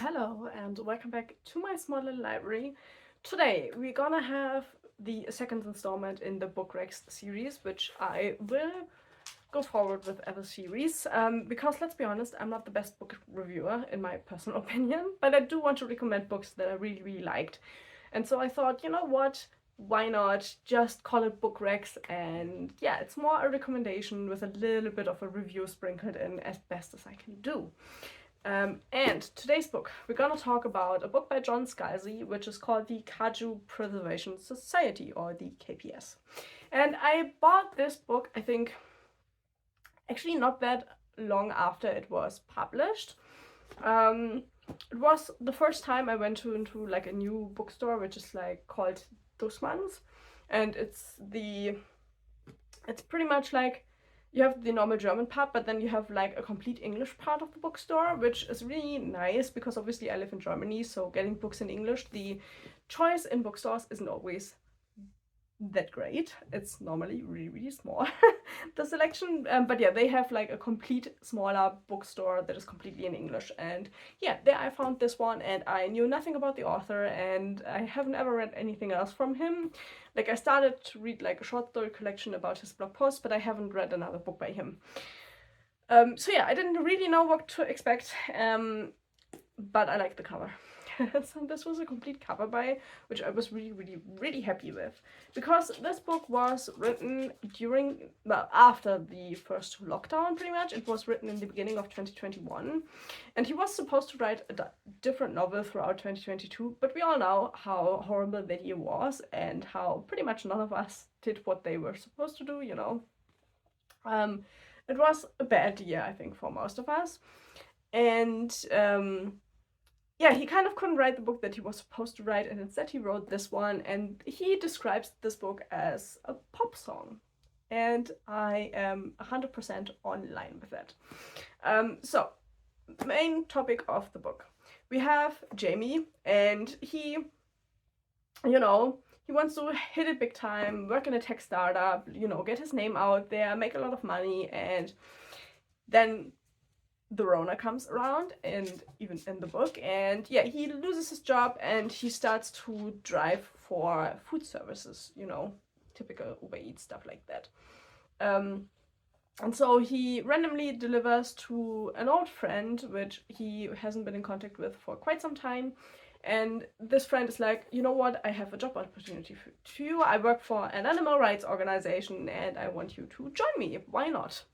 Hello and welcome back to my small little library. Today we're gonna have the second installment in the book RECS series, which I will go forward with as a series. Because let's be honest, I'm not the best book reviewer in my personal opinion, but I do want to recommend books that I really liked. And so I thought, you know what? Why not just call it book RECS? And yeah, it's more a recommendation with a little bit of a review sprinkled in as best as I can do. And today's book, we're gonna talk about a book by John Scalzi, which is called the Kaiju Preservation Society, or the KPS. And I bought this book, I think, actually not that long after it was published. It was the first time I went into like a new bookstore, which is like called Dussman's, and it's pretty much like you have the normal German part, but then you have like a complete English part of the bookstore, which is really nice because obviously I live in Germany, so getting books in English, the choice in bookstores isn't always that great. It's normally really small, the selection. But yeah, they have like a complete smaller bookstore that is completely in English. And yeah, there I found this one, and I knew nothing about the author, and I haven't ever read anything else from him. Like I started to read like a short story collection about his blog post, but I haven't read another book by him. So yeah, I didn't really know what to expect, but I liked the cover. So this was a complete cover buy, which I was really happy with, because this book was written during, well, after the first lockdown, pretty much. It was written in the beginning of 2021, and he was supposed to write a different novel throughout 2022, but we all know how horrible that year was and how pretty much none of us did what they were supposed to do, you know. It was a bad year, I think, for most of us, and yeah, he kind of couldn't write the book that he was supposed to write, and instead he wrote this one, and he describes this book as a pop song. And I am 100% online with that. So, main topic of the book. We have Jamie, and he, you know, he wants to hit it big time, work in a tech startup, you know, get his name out there, make a lot of money, and then the Rona comes around, and even in the book, and yeah, he loses his job and he starts to drive for food services, you know, typical Uber Eats stuff like that. And so he randomly delivers to an old friend, which he hasn't been in contact with for quite some time. And this friend is like, you know what, I have a job opportunity for you. I work for an animal rights organization and I want you to join me. Why not?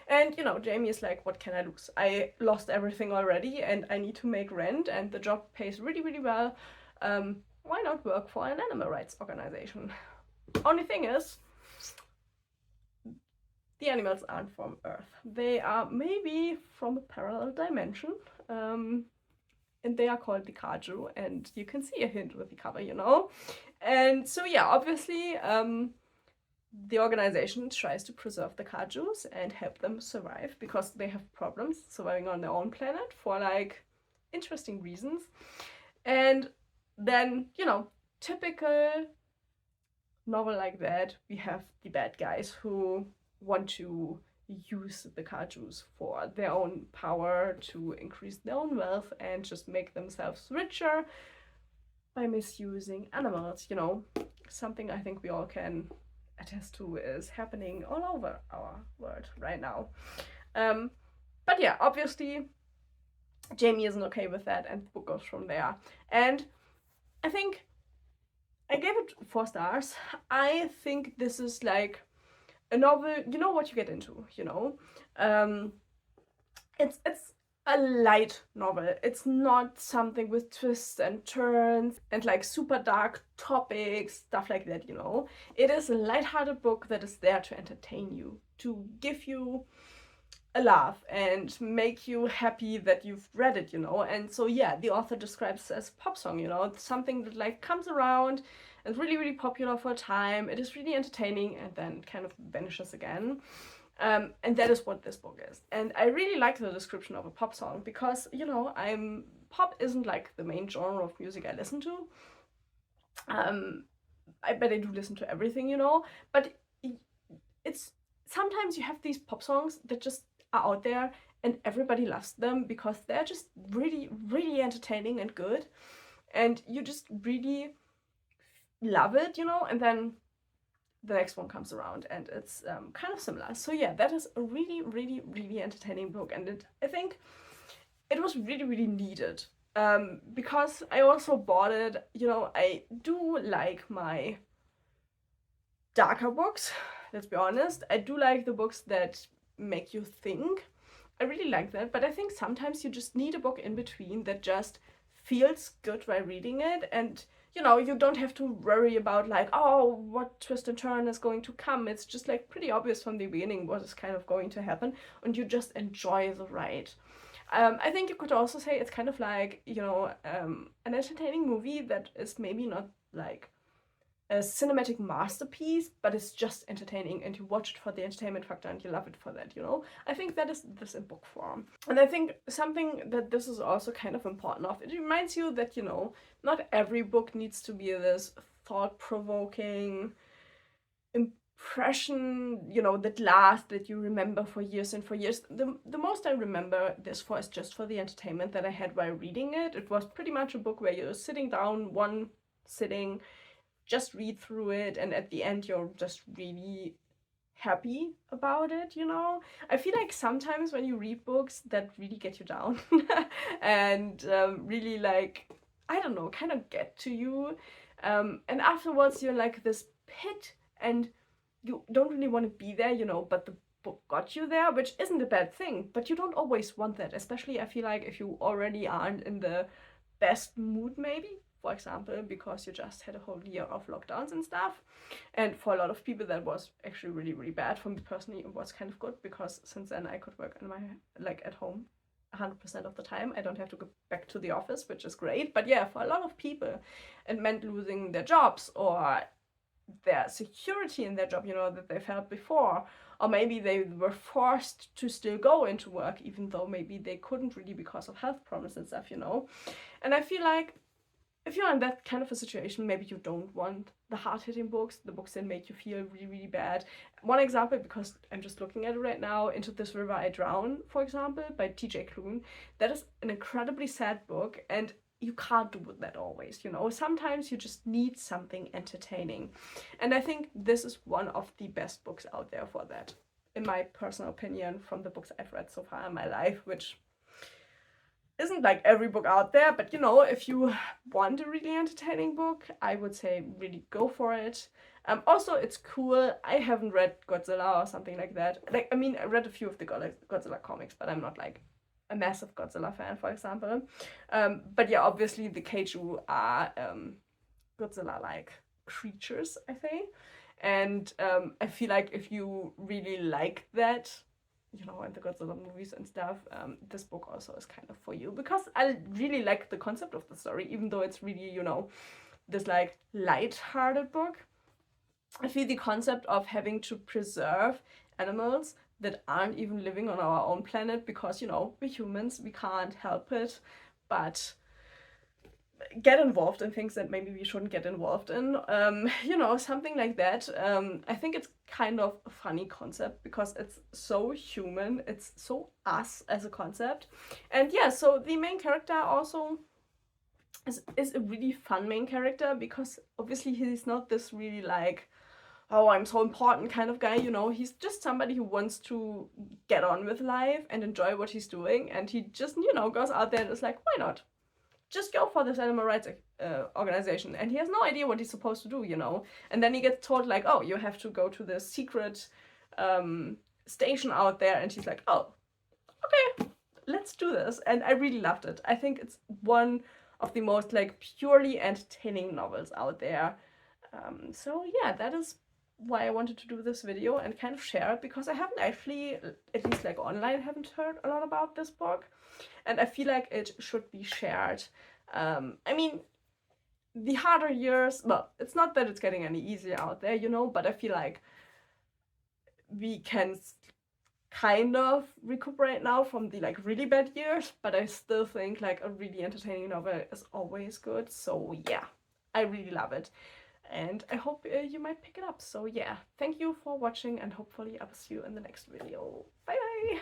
And you know, Jamie is like, what can I lose? I lost everything already and I need to make rent, and the job pays really well. Why not work for an animal rights organization? Only thing is, the animals aren't from Earth. They are maybe from a parallel dimension. And they are called the Kaiju, and you can see a hint with the cover, you know? And so yeah, obviously, the organization tries to preserve the Kaijus and help them survive because they have problems surviving on their own planet for like interesting reasons. And then, you know, typical novel like that, we have the bad guys who want to use the Kaijus for their own power, to increase their own wealth and just make themselves richer by misusing animals, you know. Something I think we all can attest to is happening all over our world right now. But yeah, obviously Jamie isn't okay with that, and the book goes from there. And I think I gave it 4 stars. I think this is like a novel, you know what you get into, you know. It's a light novel. It's not something with twists and turns and like super dark topics, stuff like that, you know. It is a lighthearted book that is there to entertain you, to give you a laugh and make you happy that you've read it, you know. And so yeah, the author describes it as pop song, you know. It's something that like comes around and really popular for a time. It is really entertaining and then kind of vanishes again. And that is what this book is. And I really like the description of a pop song because, you know, pop isn't like the main genre of music I listen to. I bet I do listen to everything, you know, but it's sometimes you have these pop songs that just are out there and everybody loves them because they're just really, really entertaining and good, and you just really love it, you know, and then the next one comes around and it's kind of similar. So yeah, that is a really, really, really entertaining book, and I think it was really, really needed. Because I also bought it, you know, I do like my darker books, let's be honest. I do like the books that make you think. I really like that, but I think sometimes you just need a book in between that just feels good while reading it, and you know, you don't have to worry about like, oh, what twist and turn is going to come. It's just like pretty obvious from the beginning what is kind of going to happen, and you just enjoy the ride. I think you could also say it's kind of like, you know, an entertaining movie that is maybe not like a cinematic masterpiece, but it's just entertaining, and you watch it for the entertainment factor and you love it for that, you know? I think that is this in book form. And I think something that this is also kind of important of, it reminds you that, you know, not every book needs to be this thought-provoking impression, you know, that lasts, that you remember for years and for years. The most I remember this for is just for the entertainment that I had while reading it. It was pretty much a book where you're sitting down, one sitting, just read through it, and at the end you're just really happy about it, you know? I feel like sometimes when you read books that really get you down and really like, I don't know, kind of get to you, and afterwards you're like this pit and you don't really want to be there, you know, but the book got you there, which isn't a bad thing, but you don't always want that, especially I feel like if you already aren't in the best mood maybe, for example, because you just had a whole year of lockdowns and stuff. And for a lot of people that was actually really, really bad. For me personally, it was kind of good because since then I could work in my, like, at home 100% of the time. I don't have to go back to the office, which is great. But yeah, for a lot of people, it meant losing their jobs or their security in their job, you know, that they've had before. Or maybe they were forced to still go into work, even though maybe they couldn't really because of health problems and stuff, you know. And I feel like if you're in that kind of a situation, maybe you don't want the hard-hitting books, the books that make you feel really, really bad. One example, because I'm just looking at it right now, Into This River I Drown, for example, by T.J. Klune. That is an incredibly sad book, and you can't do that always, you know? Sometimes you just need something entertaining. And I think this is one of the best books out there for that, in my personal opinion, from the books I've read so far in my life, which isn't like every book out there, but you know, if you want a really entertaining book, I would say really go for it. Also, it's cool. I haven't read Godzilla or something like that. Like, I mean, I read a few of the Godzilla comics, but I'm not like a massive Godzilla fan, for example. But yeah, obviously the Kaiju are Godzilla-like creatures, I think. And I feel like if you really like that, you know, and the Godzilla movies and stuff, this book also is kind of for you, because I really like the concept of the story, even though it's really, you know, this like light-hearted book. I feel the concept of having to preserve animals that aren't even living on our own planet, because, you know, we're humans, we can't help it, but get involved in things that maybe we shouldn't get involved in, you know, something like that. I think it's kind of a funny concept because it's so human, it's so us as a concept. And yeah, so the main character also is a really fun main character, because obviously he's not this really like, oh, I'm so important kind of guy, you know. He's just somebody who wants to get on with life and enjoy what he's doing, and he just, you know, goes out there and is like, why not? Just go for this animal rights organization, and he has no idea what he's supposed to do, you know. And then he gets told like, oh, you have to go to the secret station out there, and he's like, oh, okay, let's do this. And I really loved it. I think it's one of the most like purely entertaining novels out there. So yeah, that is why I wanted to do this video and kind of share it, because I haven't actually, at least like online, haven't heard a lot about this book, and I feel like it should be shared. I mean, the harder years, well, it's not that it's getting any easier out there, you know, but I feel like we can kind of recuperate now from the like really bad years, but I still think like a really entertaining novel is always good. So yeah, I really love it, and I hope you might pick it up. So yeah, thank you for watching, and hopefully I will see you in the next video. Bye bye!